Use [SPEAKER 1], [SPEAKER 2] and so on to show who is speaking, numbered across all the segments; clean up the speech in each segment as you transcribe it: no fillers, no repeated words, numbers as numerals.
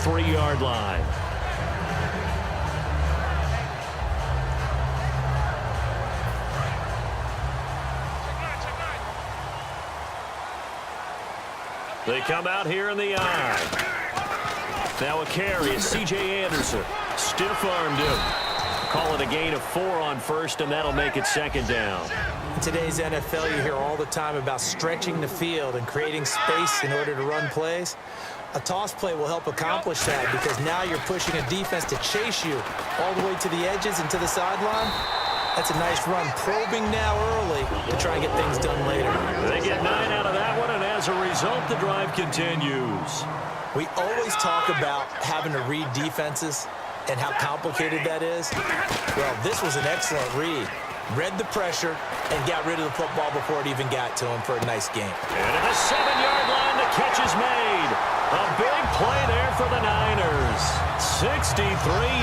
[SPEAKER 1] 23-yard line. They come out here in the eye. Now a carry is C.J. Anderson. Stiff-armed him. Call it a gain of 4 on first, and that'll make it second down.
[SPEAKER 2] In today's NFL, you hear all the time about stretching the field and creating space in order to run plays. A toss play will help accomplish that because now you're pushing a defense to chase you all the way to the edges and to the sideline. That's a nice run, probing now early to try and get things done later.
[SPEAKER 1] They get 9 out of that one, and as a result, the drive continues.
[SPEAKER 2] We always talk about having to read defenses and how complicated that is. Well, this was an excellent read. Read the pressure and got rid of the football before it even got to him for a nice game.
[SPEAKER 1] And at the 7-yard line, the catch is made. A big play there for the Niners. 63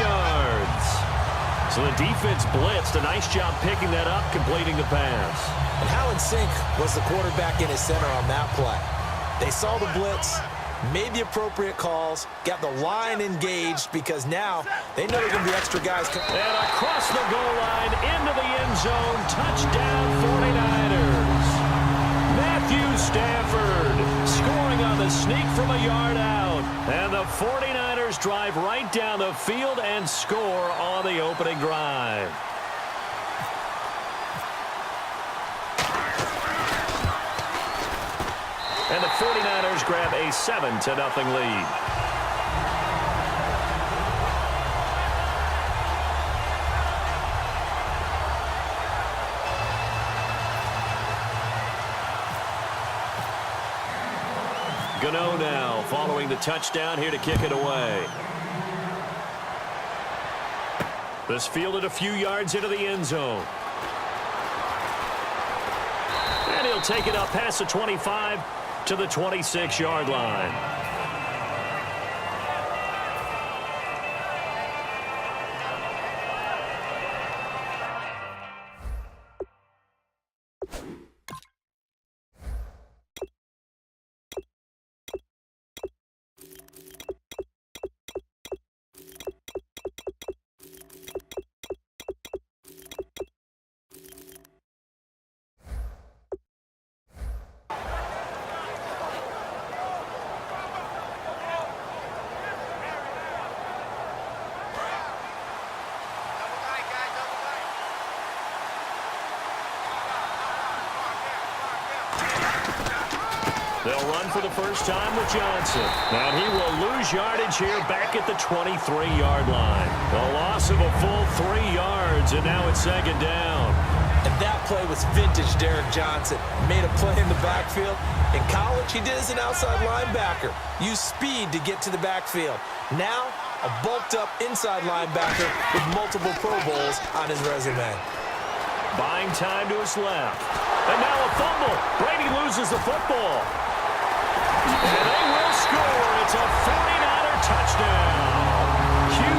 [SPEAKER 1] yards. So the defense blitzed. A nice job picking that up, completing the pass.
[SPEAKER 2] And how in sync was the quarterback in his center on that play? They saw the blitz, made the appropriate calls, got the line engaged because now they know there are going to be extra guys.
[SPEAKER 1] And across the goal line, into the end zone, touchdown 49ers. Matthew Stafford scoring on the sneak from a yard out. And the 49ers drive right down the field and score on the opening drive. And the 49ers grab a 7-0 lead. Gano now following the touchdown here to kick it away. This fielded a few yards into the end zone. And he'll take it up past the 25 to the 26-yard line. They'll run for the first time with Johnson. And he will lose yardage here back at the 23-yard line. A loss of a full 3 yards, and now it's second down.
[SPEAKER 2] And that play was vintage Derek Johnson. Made a play in the backfield. In college, he did as an outside linebacker. Used speed to get to the backfield. Now, a bulked-up inside linebacker with multiple Pro Bowls on his resume.
[SPEAKER 1] Buying time to his left. And now a fumble. Brady loses the football. And they will score. It's a 49er touchdown.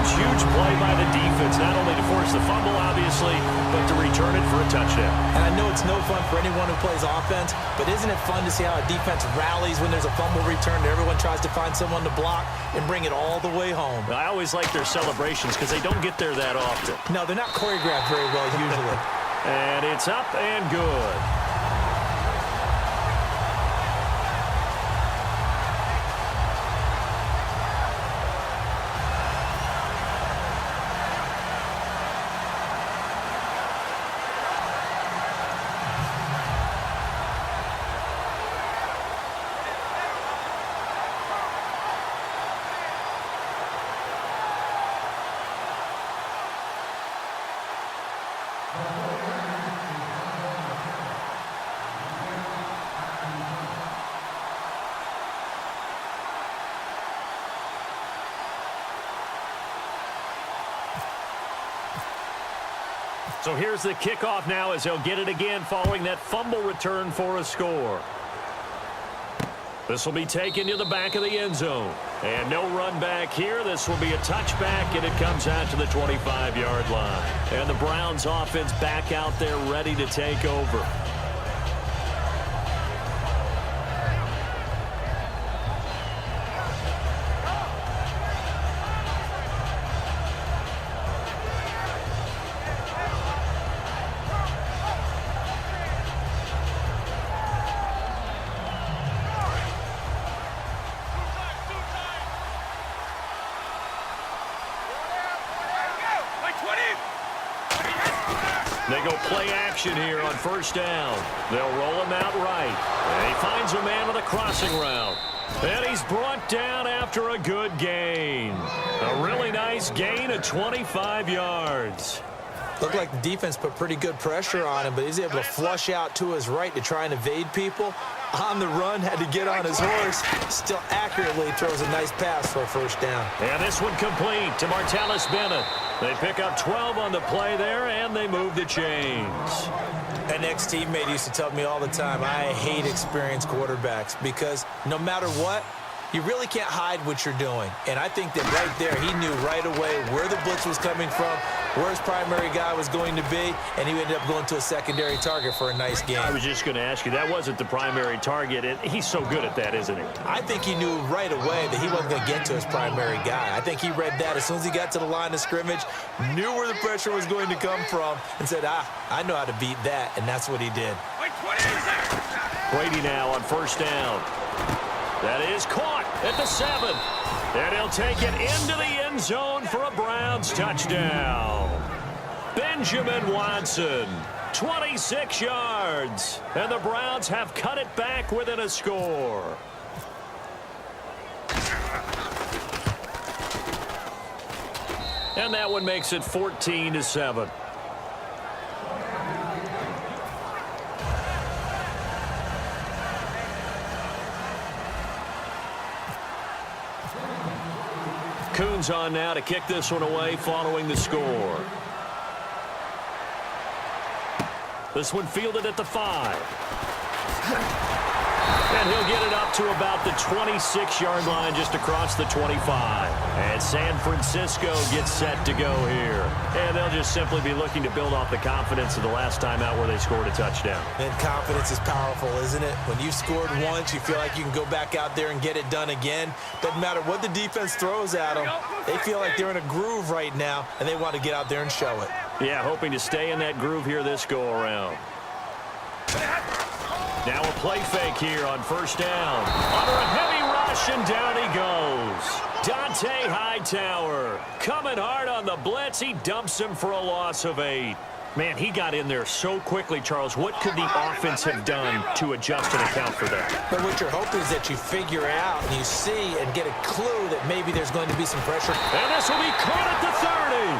[SPEAKER 1] Huge play by the defense, not only to force the fumble, obviously, but to return it for a touchdown.
[SPEAKER 2] And I know it's no fun for anyone who plays offense, but isn't it fun to see how a defense rallies when there's a fumble return and everyone tries to find someone to block and bring it all the way home?
[SPEAKER 1] I always like their celebrations because they don't get there that often.
[SPEAKER 2] No, they're not choreographed very well usually.
[SPEAKER 1] And it's up and good. So here's the kickoff now as they'll get it again following that fumble return for a score. This will be taken to the back of the end zone. And no run back here. This will be a touchback, and it comes out to the 25-yard line. And the Browns offense back out there ready to take over. They go play action here on first down. They'll roll him out right. And he finds a man on the crossing route. And he's brought down after a good gain. A really nice gain of 25 yards.
[SPEAKER 2] Looked like the defense put pretty good pressure on him, but he's able to flush out to his right to try and evade people. On the run, had to get on his horse. Still accurately throws a nice pass for a first down.
[SPEAKER 1] And this one complete to Martellus Bennett. They pick up 12 on the play there, and they move the chains.
[SPEAKER 2] An ex-teammate used to tell me all the time, I hate experienced quarterbacks because no matter what, you really can't hide what you're doing. And I think that right there, he knew right away where the blitz was coming from, where his primary guy was going to be, and he ended up going to a secondary target for a nice game.
[SPEAKER 1] I was just going to ask you, that wasn't the primary target. He's so good at that, isn't he?
[SPEAKER 2] I think he knew right away that he wasn't going to get to his primary guy. I think he read that as soon as he got to the line of scrimmage, knew where the pressure was going to come from, and said, I know how to beat that, and that's what he did.
[SPEAKER 1] Brady now on first down. That is caught at the 7. And he'll take it into the end zone for a Browns touchdown. Benjamin Watson, 26 yards. And the Browns have cut it back within a score. And that one makes it 14-7. Coons on now to kick this one away following the score. This one fielded at the 5. And he'll get it up to about the 26-yard line just across the 25. And San Francisco gets set to go here. And they'll just simply be looking to build off the confidence of the last time out where they scored a touchdown.
[SPEAKER 2] And confidence is powerful, isn't it? When you've scored once, you feel like you can go back out there and get it done again. Doesn't matter what the defense throws at them. They feel like they're in a groove right now, and they want to get out there and show it.
[SPEAKER 1] Yeah, hoping to stay in that groove here this go-around. Now a play fake here on first down. Under a heavy rush, and down he goes. Dante Hightower coming hard on the blitz. He dumps him for a loss of 8. Man, he got in there so quickly, Charles. What could the offense have done to adjust and account for that?
[SPEAKER 2] But what you're hoping is that you figure out and you see and get a clue that maybe there's going to be some pressure.
[SPEAKER 1] And this will be caught at the 30.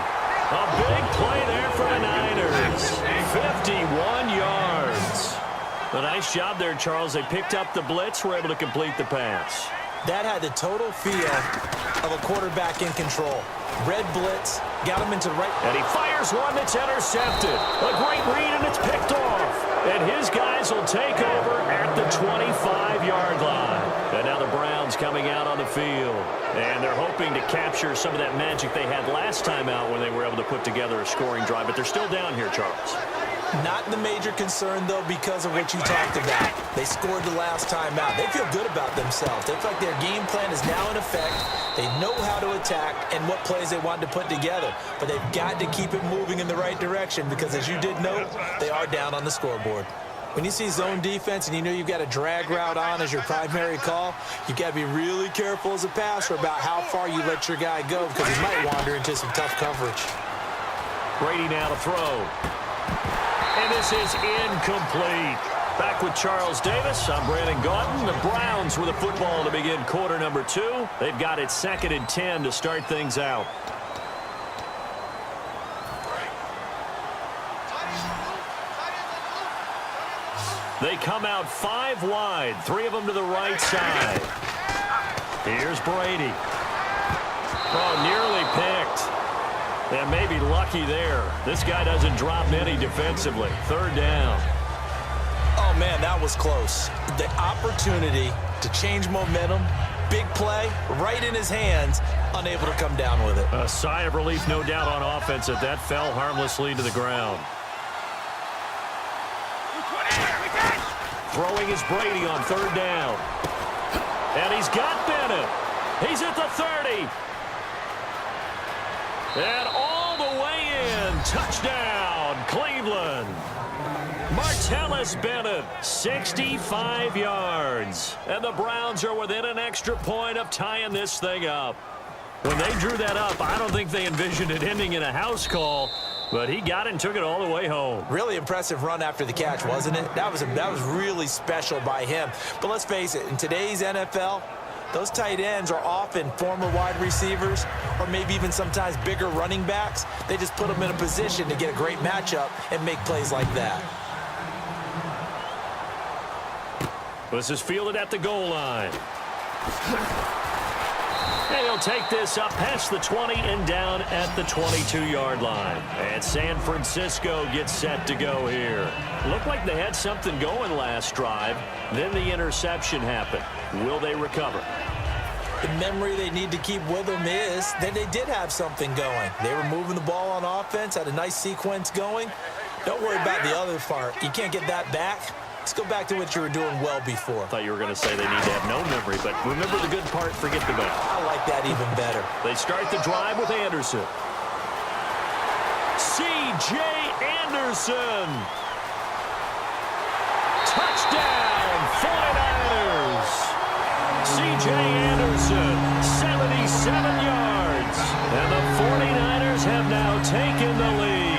[SPEAKER 1] A big play there for the Niners. 51 yards. A nice job there, Charles. They picked up the blitz, were able to complete the pass.
[SPEAKER 2] That had the total feel of a quarterback in control. Red blitz, got him into right.
[SPEAKER 1] And he fires one that's intercepted. A great read, and it's picked off. And his guys will take over at the 25-yard line. And now the Browns coming out on the field. And they're hoping to capture some of that magic they had last time out when they were able to put together a scoring drive. But they're still down here, Charles.
[SPEAKER 2] Not the major concern, though, because of what you talked about. They scored the last time out. They feel good about themselves. They feel like their game plan is now in effect. They know how to attack and what plays they want to put together. But they've got to keep it moving in the right direction because, as you did note, they are down on the scoreboard. When you see zone defense and you know you've got a drag route on as your primary call, you've got to be really careful as a passer about how far you let your guy go because he might wander into some tough coverage.
[SPEAKER 1] Brady now to throw. And this is incomplete. Back with Charles Davis, I'm Brandon Gaudin. The Browns with the football to begin quarter number 2. They've got it 2nd and 10 to start things out. They come out 5 wide, 3 of them to the right side. Here's Brady. Oh, nearly picked. And maybe lucky there. This guy doesn't drop many defensively. 3rd down.
[SPEAKER 2] Oh, man, that was close. The opportunity to change momentum, big play, right in his hands, unable to come down with it.
[SPEAKER 1] A sigh of relief, no doubt, on offense that that fell harmlessly to the ground. Throwing is Brady on 3rd down. And he's got Bennett. He's at the 30. And all the way in. Touchdown, Cleveland. Martellus Bennett, 65 yards. And the Browns are within an extra point of tying this thing up. When they drew that up, I don't think they envisioned it ending in a house call. But he got it and took it all the way home.
[SPEAKER 2] Really impressive run after the catch, wasn't it? That was really special by him. But let's face it, in today's NFL, those tight ends are often former wide receivers or maybe even sometimes bigger running backs. They just put them in a position to get a great matchup and make plays like that.
[SPEAKER 1] This is fielded at the goal line. And he'll take this up past the 20 and down at the 22-yard line. And San Francisco gets set to go here. Looked like they had something going last drive. Then the interception happened. Will they recover?
[SPEAKER 2] The memory they need to keep with them is that they did have something going. They were moving the ball on offense, had a nice sequence going. Don't worry about the other part. You can't get that back. Let's go back to what you were doing well before.
[SPEAKER 1] I thought you were going to say they need to have no memory, but remember the good part, forget the bad.
[SPEAKER 2] I like that even better.
[SPEAKER 1] They start the drive with Anderson. C.J. Anderson. Touchdown, 49ers. C.J. Anderson, 77 yards. And the 49ers have now taken the lead.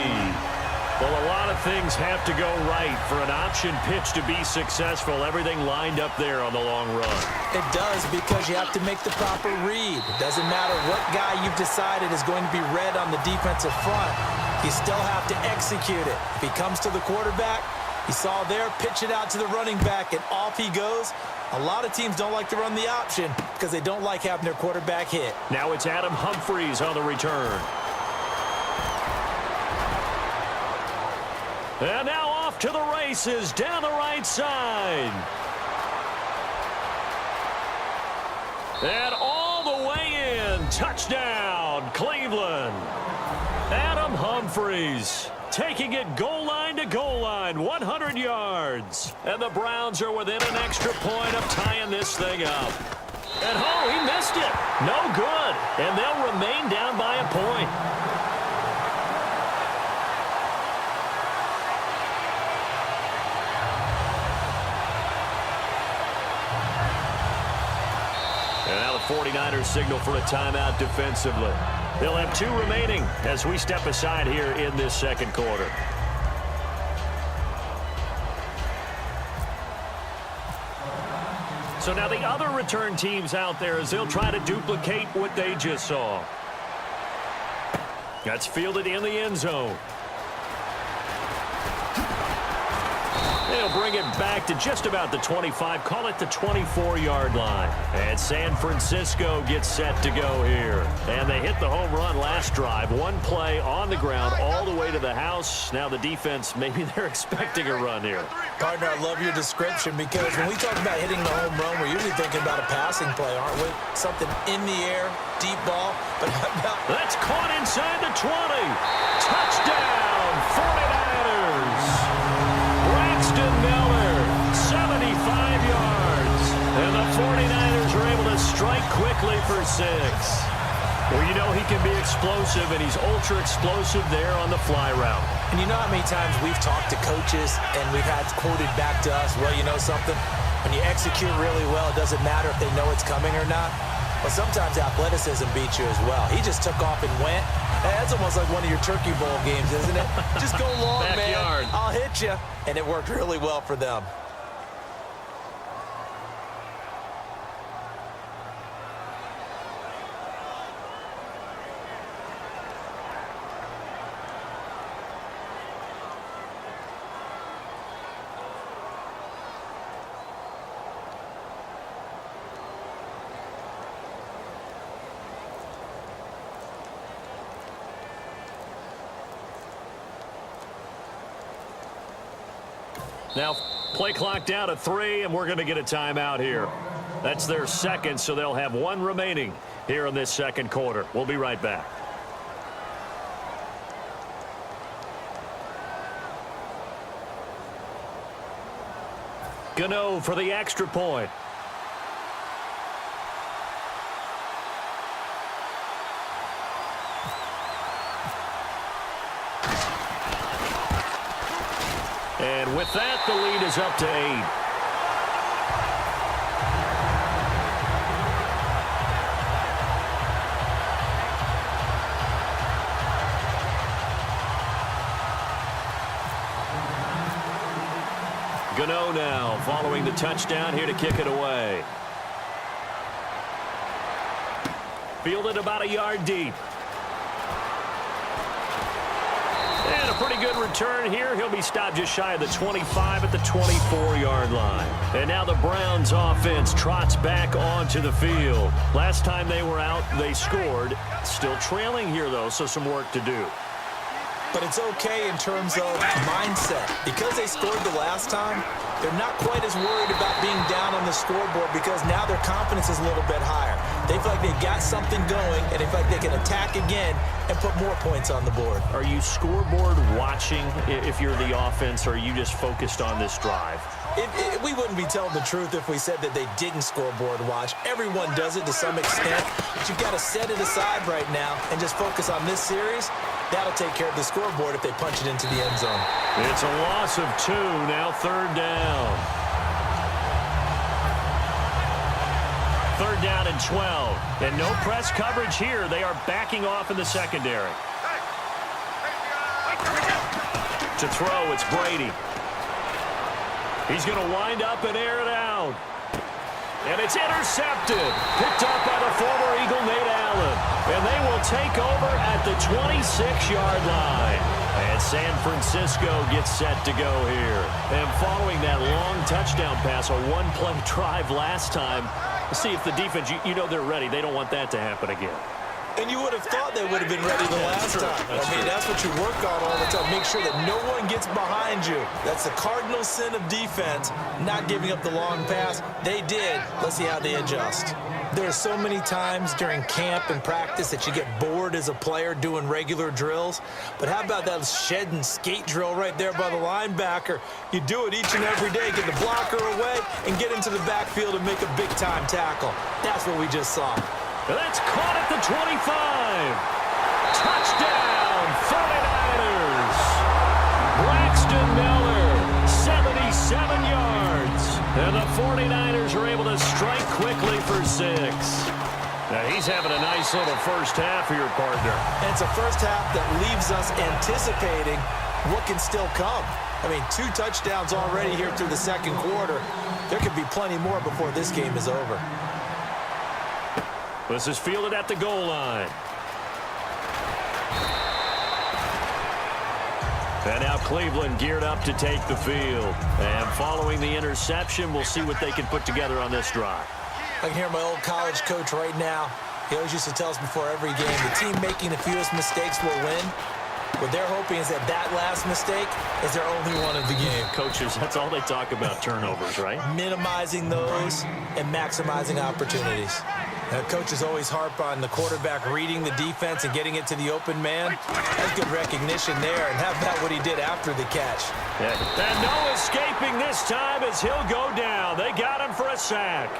[SPEAKER 1] Well, a lot of things have to go right for an option pitch to be successful. Everything lined up there on the long run.
[SPEAKER 2] It does, because you have to make the proper read. It doesn't matter what guy you've decided is going to be read on the defensive front. You still have to execute it. If he comes to the quarterback, he saw there, pitch it out to the running back, and off he goes. A lot of teams don't like to run the option because they don't like having their quarterback hit.
[SPEAKER 1] Now it's Adam Humphries on the return. And now off to the races down the right side. And all the way in. Touchdown, Cleveland. Adam Humphries taking it goal line to goal line, 100 yards. And the Browns are within an extra point of tying this thing up. And oh, he missed it. No good. And they'll remain down by a point. And now the 49ers signal for a timeout defensively. They'll have 2 remaining as we step aside here in this second quarter. So now the other return teams out there as they'll try to duplicate what they just saw. That's fielded in the end zone. They'll bring it back to just about the 25, call it the 24-yard line. And San Francisco gets set to go here. And they hit the home run last drive. One play on the ground all the way to the house. Now the defense, maybe they're expecting a run here.
[SPEAKER 2] Partner, I love your description, because when we talk about hitting the home run, we're usually thinking about a passing play, aren't we? Something in the air, deep ball. But how about...
[SPEAKER 1] That's caught inside the 20. Touchdown, 49ers. Braxton Miller, 75 yards. And the 49ers are able to strike quickly for 6. Well, you know he can be explosive, and he's ultra-explosive there on the fly route.
[SPEAKER 2] And you know how many times we've talked to coaches and we've had quoted back to us, well, you know something? When you execute really well, it doesn't matter if they know it's coming or not. But sometimes athleticism beats you as well. He just took off and went. Hey, that's almost like one of your Turkey Bowl games, isn't it? Just go long,
[SPEAKER 1] Backyard.
[SPEAKER 2] man. I'll hit you. And it worked really well for them.
[SPEAKER 1] Now, play clock down to 3, and we're going to get a timeout here. That's their second, so they'll have 1 remaining here in this second quarter. We'll be right back. Gano for the extra point. And with that, the lead is up to 8. Gano now following the touchdown here to kick it away. Fielded about a yard deep. And a pretty good return here. He'll be stopped just shy of the 25 at the 24-yard line. And now the Browns offense trots back onto the field. Last time they were out, they scored. Still trailing here, though, so some work to do.
[SPEAKER 2] But it's okay in terms of mindset. Because they scored the last time, they're not quite as worried about being down on the scoreboard because now their confidence is a little bit higher. They feel like they've got something going, and they feel like they can attack again and put more points on the board.
[SPEAKER 1] Are you scoreboard watching if you're the offense, or are you just focused on this drive?
[SPEAKER 2] We wouldn't be telling the truth if we said that they didn't scoreboard watch. Everyone does it to some extent, but you've got to set it aside right now and just focus on this series. That'll take care of the scoreboard if they punch it into the end zone.
[SPEAKER 1] It's a loss of 2, now 3rd down. 3rd down and 12. And no press coverage here. They are backing off in the secondary. To throw, it's Brady. He's going to wind up and air it out. And it's intercepted. Picked up by the former Eagle, Nate Allen. And they will take over at the 26-yard line. And San Francisco gets set to go here. And following that long touchdown pass, a one-play drive last time, see if the defense, you know they're ready. They don't want that to happen again.
[SPEAKER 2] And you would have thought they would have been ready the last time. That's what you work on all the time. Make sure that no one gets behind you. That's the cardinal sin of defense, not giving up the long pass. They did. Let's see how they adjust. There are so many times during camp and practice that you get bored as a player doing regular drills. But how about that shed and skate drill right there by the linebacker? You do it each and every day. Get the blocker away and get into the backfield and make a big-time tackle. That's what we just saw.
[SPEAKER 1] That's caught at the 25. Touchdown, 49ers. Braxton Miller, 77 yards. And the 49ers are able to strike quickly for 6. Now, he's having a nice little first half here, partner.
[SPEAKER 2] And it's a first half that leaves us anticipating what can still come. 2 touchdowns already here through the second quarter. There could be plenty more before this game is over.
[SPEAKER 1] This is fielded at the goal line. And now Cleveland geared up to take the field. And following the interception, we'll see what they can put together on this drive.
[SPEAKER 2] I can hear my old college coach right now. He always used to tell us before every game, the team making the fewest mistakes will win. What they're hoping is that last mistake is their only one of the game.
[SPEAKER 1] Coaches, that's all they talk about, turnovers, right?
[SPEAKER 2] Minimizing those and maximizing opportunities. Coaches always harp on the quarterback reading the defense and getting it to the open man. That's good recognition there. And how about what he did after the catch?
[SPEAKER 1] Yeah. And no escaping this time as he'll go down. They got him for a sack.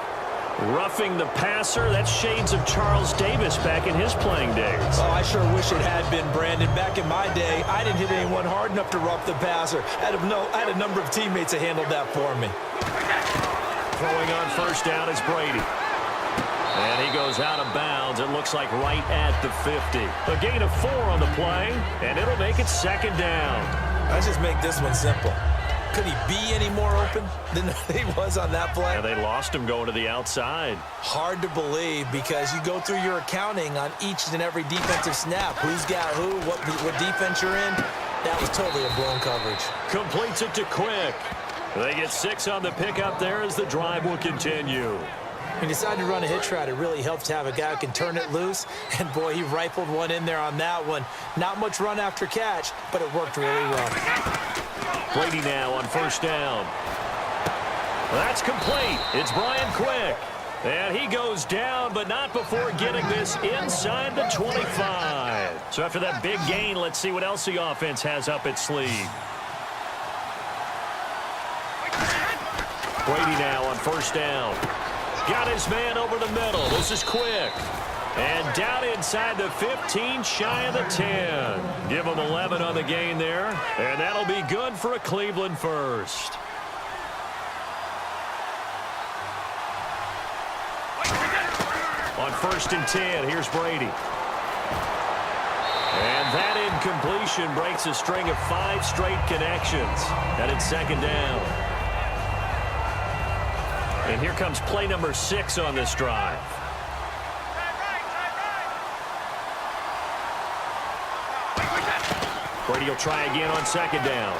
[SPEAKER 1] Roughing the passer, that's shades of Charles Davis back in his playing days.
[SPEAKER 2] Oh, I sure wish it had been, Brandon. Back in my day, I didn't hit anyone hard enough to rough the passer. I had a number of teammates that handled that for me.
[SPEAKER 1] Throwing on first down is Brady. And he goes out of bounds, it looks like right at the 50. A gain of 4 on the play, and it'll make it second down.
[SPEAKER 2] Let's just make this one simple. Could he be any more open than he was on that play?
[SPEAKER 1] Yeah, they lost him going to the outside.
[SPEAKER 2] Hard to believe because you go through your accounting on each and every defensive snap. Who's got who, what defense you're in. That was totally a blown coverage.
[SPEAKER 1] Completes it to Quick. They get 6 on the pickup there as the drive will continue.
[SPEAKER 2] When you decide to run a hitch route, it really helps to have a guy who can turn it loose. And, boy, he rifled one in there on that one. Not much run after catch, but it worked really well.
[SPEAKER 1] Brady now on first down. That's complete. It's Brian Quick. And he goes down, but not before getting this inside the 25. So after that big gain, let's see what else the offense has up its sleeve. Brady now on first down. Got his man over the middle. This is Quick. And down inside the 15, shy of the 10. Give him 11 on the gain there. And that'll be good for a Cleveland first. On first and 10, here's Brady. And that incompletion breaks a string of 5 straight connections. And it's second down. And here comes play number 6 on this drive. Brady will try again on second down.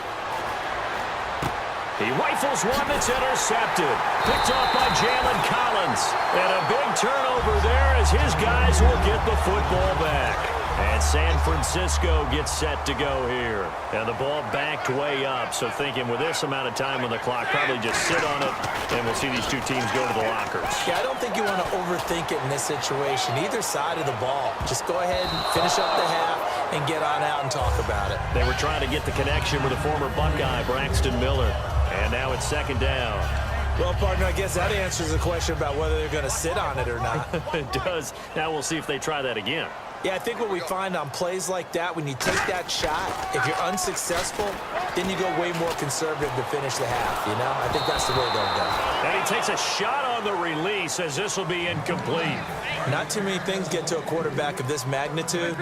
[SPEAKER 1] He rifles one that's intercepted. Picked off by Jalen Collins. And a big turnover there as his guys will get the football back. And San Francisco gets set to go here. And the ball backed way up. So thinking with this amount of time on the clock, probably just sit on it. And we'll see these two teams go to the lockers.
[SPEAKER 2] Yeah, I don't think you want to overthink it in this situation. Either side of the ball. Just go ahead and finish up the half and get on out and talk about it.
[SPEAKER 1] They were trying to get the connection with the former Buckeye, Braxton Miller. And now it's second down.
[SPEAKER 2] Well, partner, I guess that answers the question about whether they're going to sit on it or not.
[SPEAKER 1] It does. Now we'll see if they try that again.
[SPEAKER 2] Yeah, I think what we find on plays like that, when you take that shot, if you're unsuccessful, then you go way more conservative to finish the half, you know? I think that's the way they'll go.
[SPEAKER 1] And he takes a shot on the release as this will be incomplete.
[SPEAKER 2] Not too many things get to a quarterback of this magnitude,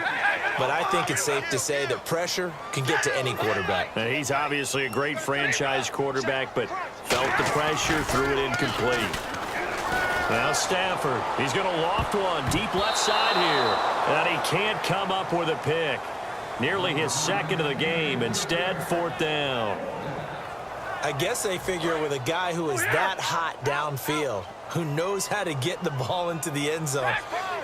[SPEAKER 2] but I think it's safe to say that pressure can get to any quarterback.
[SPEAKER 1] Now, he's obviously a great franchise quarterback, but felt the pressure, threw it incomplete. Now Stafford, he's going to loft one deep left side here. And he can't come up with a pick. Nearly his second of the game. Instead, fourth down.
[SPEAKER 2] I guess they figure with a guy who is that hot downfield, who knows how to get the ball into the end zone,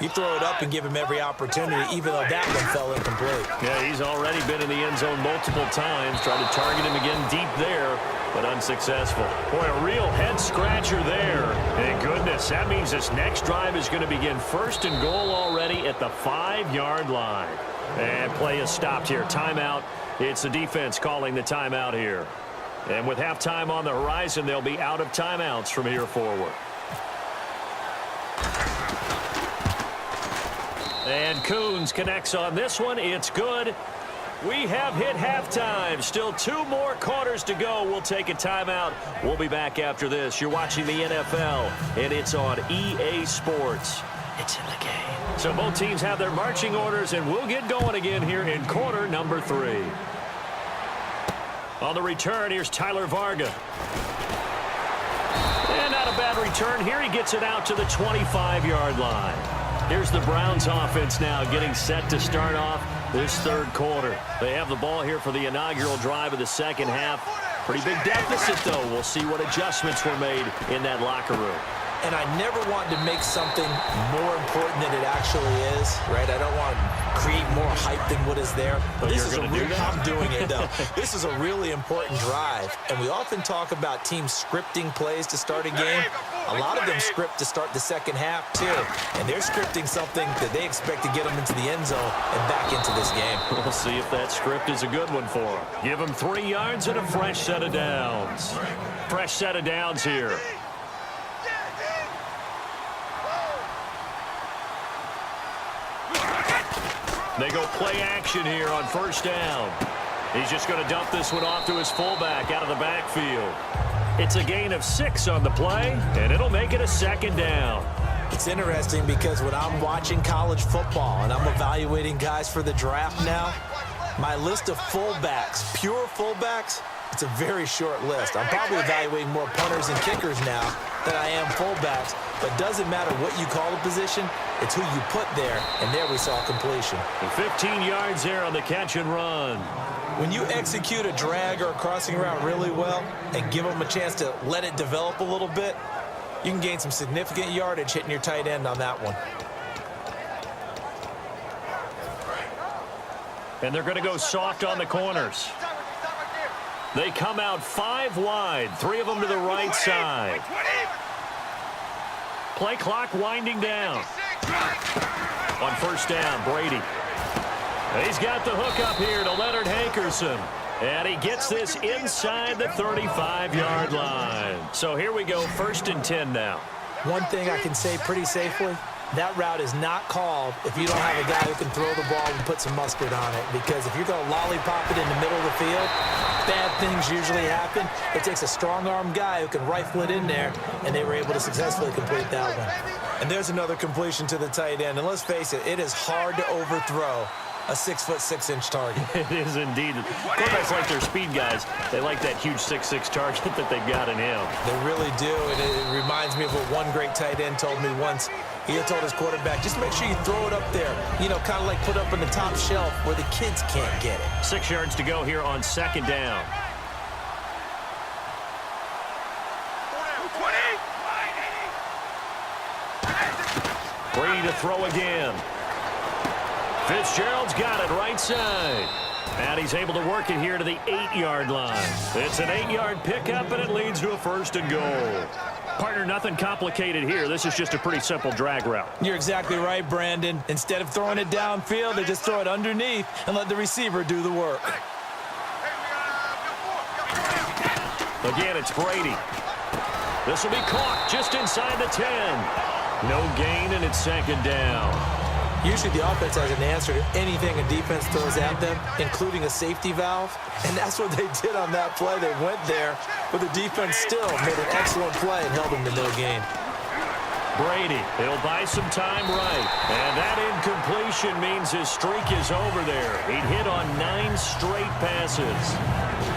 [SPEAKER 2] you throw it up and give him every opportunity, even though that one fell incomplete.
[SPEAKER 1] Yeah, he's already been in the end zone multiple times. Tried to target him again deep there, but unsuccessful. Boy, a real head-scratcher there. And goodness, that means this next drive is going to begin first and goal already at the 5-yard line. And play is stopped here. Timeout. It's the defense calling the timeout here. And with halftime on the horizon, they'll be out of timeouts from here forward. And Coons connects on this one. It's good. We have hit halftime. Still 2 more quarters to go. We'll take a timeout. We'll be back after this. You're watching the NFL, and it's on EA Sports. It's in the game. So both teams have their marching orders, and we'll get going again here in quarter number 3. On the return, here's Tyler Varga. And not a bad return here. He gets it out to the 25-yard line. Here's the Browns offense now getting set to start off this third quarter. They have the ball here for the inaugural drive of the second half. Pretty big deficit, though. We'll see what adjustments were made in that locker room.
[SPEAKER 2] And I never want to make something more important than it actually is, right? I don't want to create more hype than what is there.
[SPEAKER 1] But
[SPEAKER 2] this
[SPEAKER 1] you're
[SPEAKER 2] is
[SPEAKER 1] going to do that?
[SPEAKER 2] I'm doing it, though. This is a really important drive. And we often talk about teams scripting plays to start a game. A lot of them script to start the second half, too. And they're scripting something that they expect to get them into the end zone and back into this game.
[SPEAKER 1] We'll see if that script is a good one for them. Give them 3 yards and a fresh set of downs. Fresh set of downs here. They go play action here on first down. He's just going to dump this one off to his fullback out of the backfield. It's a gain of 6 on the play, and it'll make it a second down.
[SPEAKER 2] It's interesting because when I'm watching college football and I'm evaluating guys for the draft now, my list of fullbacks, pure fullbacks, it's a very short list. I'm probably evaluating more punters and kickers now than I am fullbacks. But it doesn't matter what you call the position, it's who you put there, and there we saw completion.
[SPEAKER 1] And 15 yards there on the catch and run.
[SPEAKER 2] When you execute a drag or a crossing route really well and give them a chance to let it develop a little bit, you can gain some significant yardage hitting your tight end on that one.
[SPEAKER 1] And they're going to go soft on the corners. They come out 5 wide, 3 of them to the right side. Play clock winding down. On first down, Brady. He's got the hook up here to Leonard Hankerson. And he gets this inside the 35-yard line. So here we go, first and 10 now.
[SPEAKER 2] One thing I can say pretty safely, that route is not called if you don't have a guy who can throw the ball and put some mustard on it. Because if you're going to lollipop it in the middle of the field, bad things usually happen. It takes a strong-arm guy who can rifle it in there, and they were able to successfully complete that one. And there's another completion to the tight end. And let's face it, it is hard to overthrow a 6'6" target.
[SPEAKER 1] It is indeed. Quarterbacks like their speed guys. They like that huge 6'6" target that they've got in him.
[SPEAKER 2] They really do, and it reminds me of what one great tight end told me once. He had told his quarterback, just make sure you throw it up there, you know, kind of like put up on the top shelf where the kids can't get it.
[SPEAKER 1] 6 yards to go here on 2nd down. Brady to throw again. Fitzgerald's got it right side. And he's able to work it here to the 8-yard line. It's an 8-yard pickup, and it leads to a 1st and goal. Partner, nothing complicated here. This is just a pretty simple drag route.
[SPEAKER 2] You're exactly right, Brandon. Instead of throwing it downfield, they just throw it underneath and let the receiver do the work.
[SPEAKER 1] Again, it's Brady. This will be caught just inside the 10. No gain, and it's 2nd down.
[SPEAKER 2] Usually the offense has an answer to anything a defense throws at them, including a safety valve. And that's what they did on that play. They went there, but the defense still made an excellent play and held them to no gain.
[SPEAKER 1] Brady, he'll buy some time right. And that incompletion means his streak is over there. He'd hit on 9 straight passes.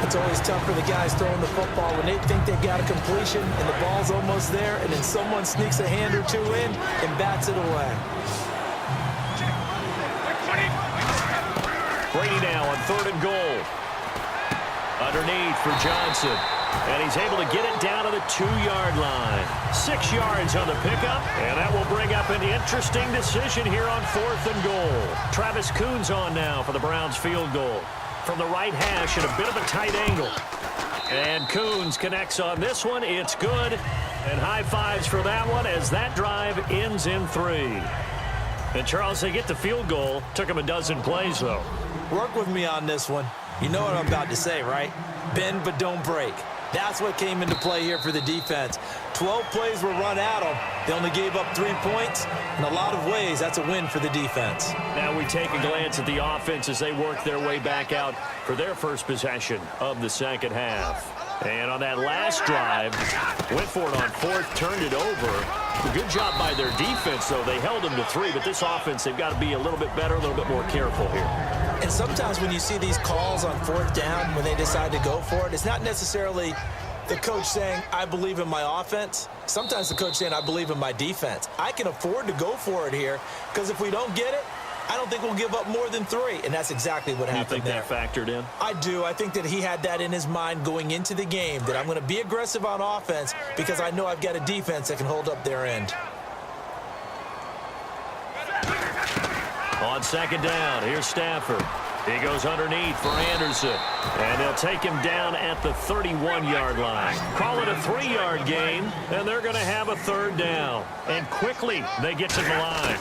[SPEAKER 2] It's always tough for the guys throwing the football when they think they got a completion and the ball's almost there, and then someone sneaks a hand or two in and bats it away.
[SPEAKER 1] Brady now on 3rd and goal. Underneath for Johnson. And he's able to get it down to the 2-yard line. 6 yards on the pickup, and that will bring up an interesting decision here on 4th and goal. Travis Coons on now for the Browns field goal. From the right hash at a bit of a tight angle. And Coons connects on this one. It's good. And high fives for that one as that drive ends in 3. And, Charles, they get the field goal. Took them a dozen plays, though.
[SPEAKER 2] Work with me on this one. You know what I'm about to say, right? Bend but don't break. That's what came into play here for the defense. 12 plays were run at them. They only gave up 3 points. In a lot of ways, that's a win for the defense.
[SPEAKER 1] Now we take a glance at the offense as they work their way back out for their first possession of the 2nd half. And on that last drive, went for it on 4th, turned it over. Good job by their defense, though. They held them to 3, but this offense, they've got to be a little bit better, a little bit more careful here.
[SPEAKER 2] And sometimes when you see these calls on 4th down, when they decide to go for it, it's not necessarily the coach saying, I believe in my offense. Sometimes the coach saying, I believe in my defense. I can afford to go for it here because if we don't get it, I don't think we'll give up more than 3, and that's exactly what happened there.
[SPEAKER 1] You think that factored in?
[SPEAKER 2] I do. I think that he had that in his mind going into the game, that I'm going to be aggressive on offense because I know I've got a defense that can hold up their end.
[SPEAKER 1] On 2nd down, here's Stafford. He goes underneath for Anderson, and they'll take him down at the 31-yard line. Call it a 3-yard gain, and they're going to have a 3rd down. And quickly, they get to the line.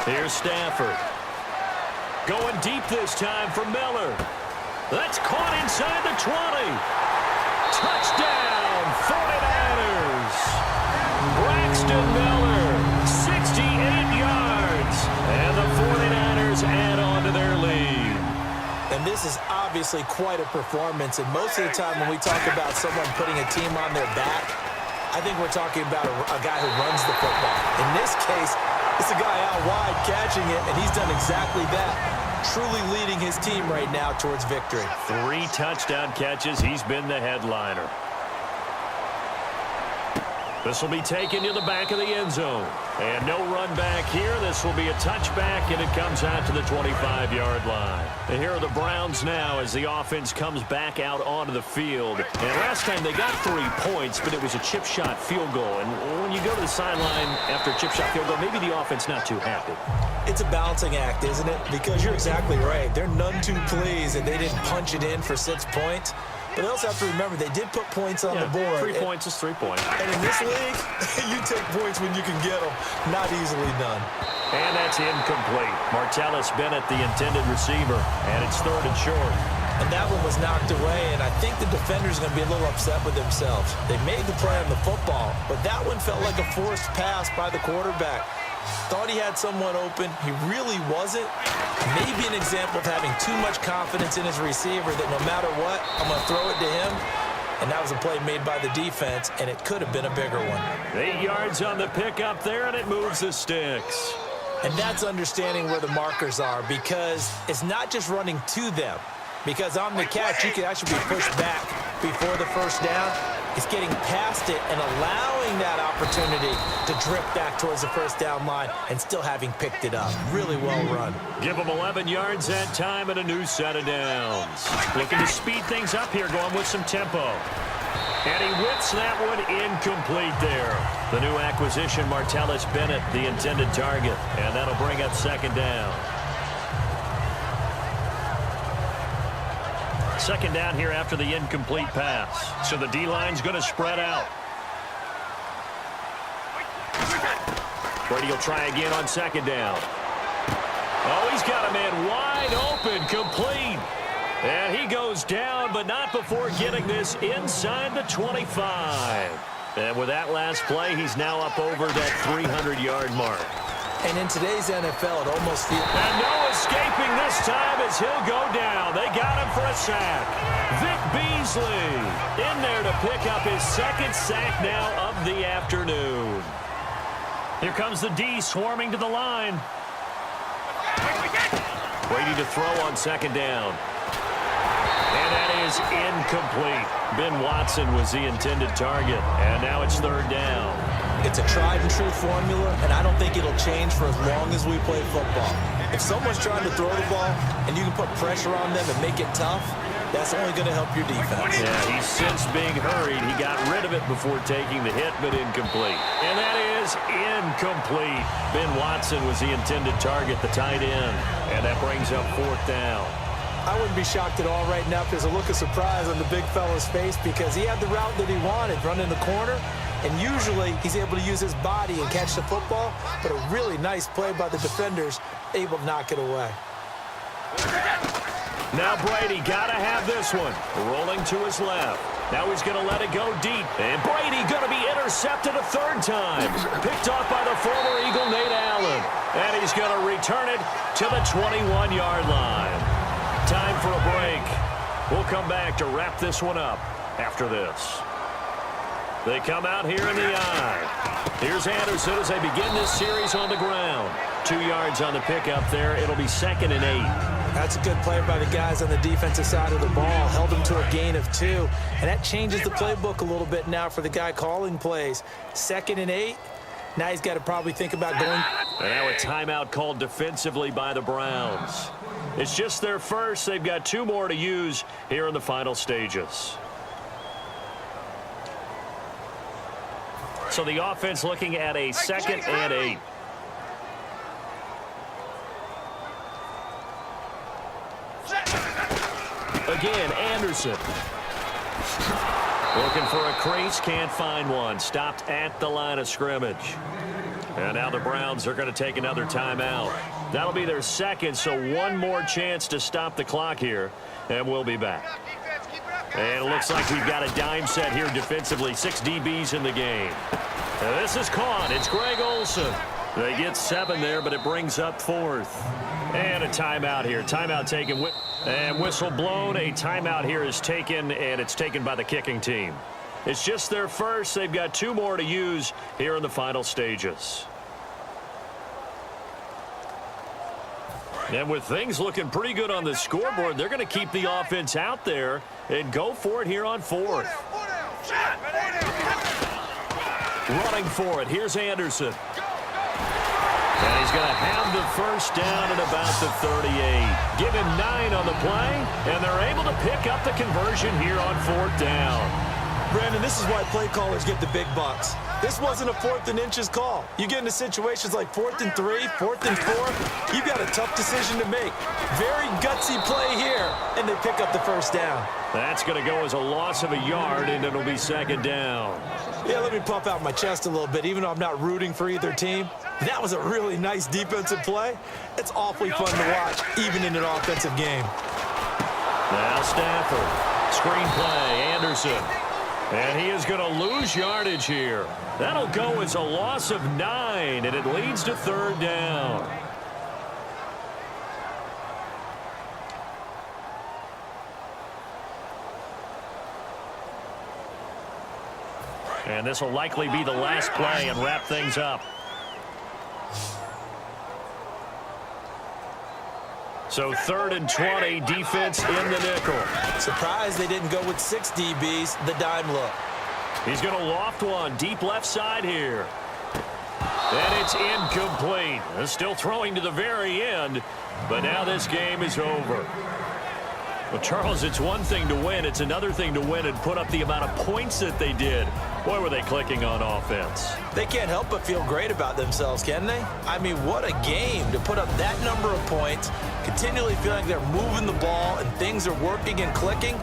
[SPEAKER 1] Here's Stafford. Going deep this time for Miller. That's caught inside the 20. Touchdown, 49ers. Braxton Miller, 68 yards. And the 49ers add on to their lead.
[SPEAKER 2] And this is obviously quite a performance. And most of the time when we talk about someone putting a team on their back, I think we're talking about a guy who runs the football. In this case, it's a guy out wide catching it, and he's done exactly that, truly leading his team right now towards victory.
[SPEAKER 1] 3 touchdown catches. He's been the headliner. This will be taken to the back of the end zone. And no run back here. This will be a touchback, and it comes out to the 25-yard line. And here are the Browns now as the offense comes back out onto the field. And last time they got 3 points, but it was a chip shot field goal. And when you go to the sideline after a chip shot field goal, maybe the offense not too happy.
[SPEAKER 2] It's a balancing act, isn't it? Because you're exactly right. They're none too pleased that they didn't punch it in for 6 points. But they also have to remember they did put points on the board.
[SPEAKER 1] 3 points is 3 points.
[SPEAKER 2] And in this league, you take points when you can get them. Not easily done.
[SPEAKER 1] And that's incomplete. Martellus Bennett, the intended receiver, and it's 3rd and short.
[SPEAKER 2] And that one was knocked away, and I think the defender's going to be a little upset with themselves. They made the play on the football, but that one felt like a forced pass by the quarterback. Thought he had someone open. He really wasn't. Maybe an example of having too much confidence in his receiver that no matter what, I'm going to throw it to him. And that was a play made by the defense, and it could have been a bigger one.
[SPEAKER 1] 8 yards on the pickup there, and it moves the sticks.
[SPEAKER 2] And that's understanding where the markers are, because it's not just running to them. Because on the catch, you can actually be pushed back before the first down. It's getting past it and allowing that opportunity to drift back towards the first down line and still having picked it up. Really well run.
[SPEAKER 1] Give them 11 yards that time and a new set of downs. Looking to speed things up here, going with some tempo. And he whips that one incomplete there. The new acquisition, Martellus Bennett, the intended target. And that'll bring up second down. Second down here after the incomplete pass. So the D-line's going to spread out. Brady will try again on second down. Oh, he's got a man wide open, complete. And he goes down, but not before getting this inside the 25. And with that last play, he's now up over that 300-yard mark.
[SPEAKER 2] And in today's NFL, it almost feels...
[SPEAKER 1] And no escaping this time as he'll go down. They got him for a sack. Vic Beasley in there to pick up his second sack now of the afternoon. Here comes the D swarming to the line. Brady to throw on second down. And that is incomplete. Ben Watson was the intended target. And now it's third down.
[SPEAKER 2] It's a tried-and-true formula, and I don't think it'll change for as long as we play football. If someone's trying to throw the ball and you can put pressure on them and make it tough, that's only going to help your defense.
[SPEAKER 1] Yeah, he's since being hurried. He got rid of it before taking the hit, but incomplete. And that is incomplete. Ben Watson was the intended target, the tight end. And that brings up fourth down.
[SPEAKER 2] I wouldn't be shocked at all right now if there's a look of surprise on the big fella's face, because he had the route that he wanted, running the corner. And usually he's able to use his body and catch the football, but a really nice play by the defenders, able to knock it away.
[SPEAKER 1] Now Brady got to have this one. Rolling to his left. Now he's going to let it go deep. And Brady going to be intercepted a third time. Picked off by the former Eagle, Nate Allen. And he's going to return it to the 21-yard line. Time for a break. We'll come back to wrap this one up after this. They come out here in the eye. Here's Anderson as they begin this series on the ground. 2 yards on the pickup there. It'll be 2nd and 8.
[SPEAKER 2] That's a good play by the guys on the defensive side of the ball. Held them to a gain of 2. And that changes the playbook a little bit now for the guy calling plays. 2nd and 8. Now he's got to probably think about going.
[SPEAKER 1] And now a timeout called defensively by the Browns. It's just their first. They've got 2 more to use here in the final stages. So the offense looking at a 2nd and 8. Again, Anderson. Looking for a crease, can't find one. Stopped at the line of scrimmage. And now the Browns are going to take another timeout. That'll be their second, so one more chance to stop the clock here, and we'll be back. And it looks like we've got a dime set here defensively. 6 DBs in the game. And this is caught. It's Greg Olsen. They get 7 there, but it brings up 4th. And a timeout here. Timeout taken. And whistle blown. A timeout here is taken, and it's taken by the kicking team. It's just their first. They've got 2 more to use here in the final stages. And with things looking pretty good on the scoreboard, they're going to keep the offense out there and go for it here on 4th. Running for it. Here's Anderson. And he's going to have the first down at about the 38. Give him 9 on the play, and they're able to pick up the conversion here on 4th down.
[SPEAKER 2] Brandon, this is why play callers get the big bucks. This wasn't a 4th and inches call. You get into situations like 4th and 3, 4th and 4, you've got a tough decision to make. Very gutsy play here, and they pick up the first down.
[SPEAKER 1] That's going to go as a loss of a yard, and it'll be 2nd down.
[SPEAKER 2] Yeah, let me puff out my chest a little bit, even though I'm not rooting for either team. That was a really nice defensive play. It's awfully fun to watch, even in an offensive game.
[SPEAKER 1] Now Stafford. Screen play, Anderson. And he is going to lose yardage here. That'll go as a loss of 9, and it leads to 3rd down. And this will likely be the last play and wrap things up. So 3rd and 20, defense in the nickel.
[SPEAKER 2] Surprised they didn't go with 6 DBs, the dime look.
[SPEAKER 1] He's going to loft one deep left side here. And it's incomplete. They're still throwing to the very end, but now this game is over. Well, Charles, it's one thing to win. It's another thing to win and put up the amount of points that they did. Boy, were they clicking on offense.
[SPEAKER 2] They can't help but feel great about themselves, can they? I mean, what a game to put up that number of points, continually feeling like they're moving the ball and things are working and clicking.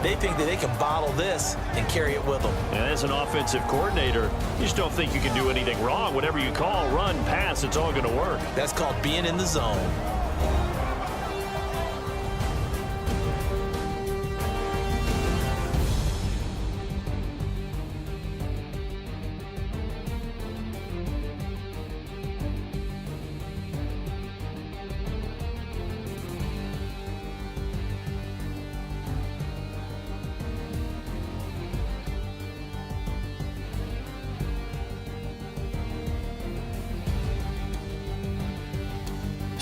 [SPEAKER 2] They think that they can bottle this and carry it with them.
[SPEAKER 1] And as an offensive coordinator, you just don't think you can do anything wrong. Whatever you call, run, pass, it's all going to work.
[SPEAKER 2] That's called being in the zone.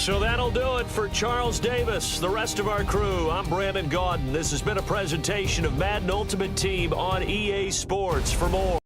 [SPEAKER 1] So that'll do it for Charles Davis, the rest of our crew. I'm Brandon Gaudin. This has been a presentation of Madden Ultimate Team on EA Sports. For more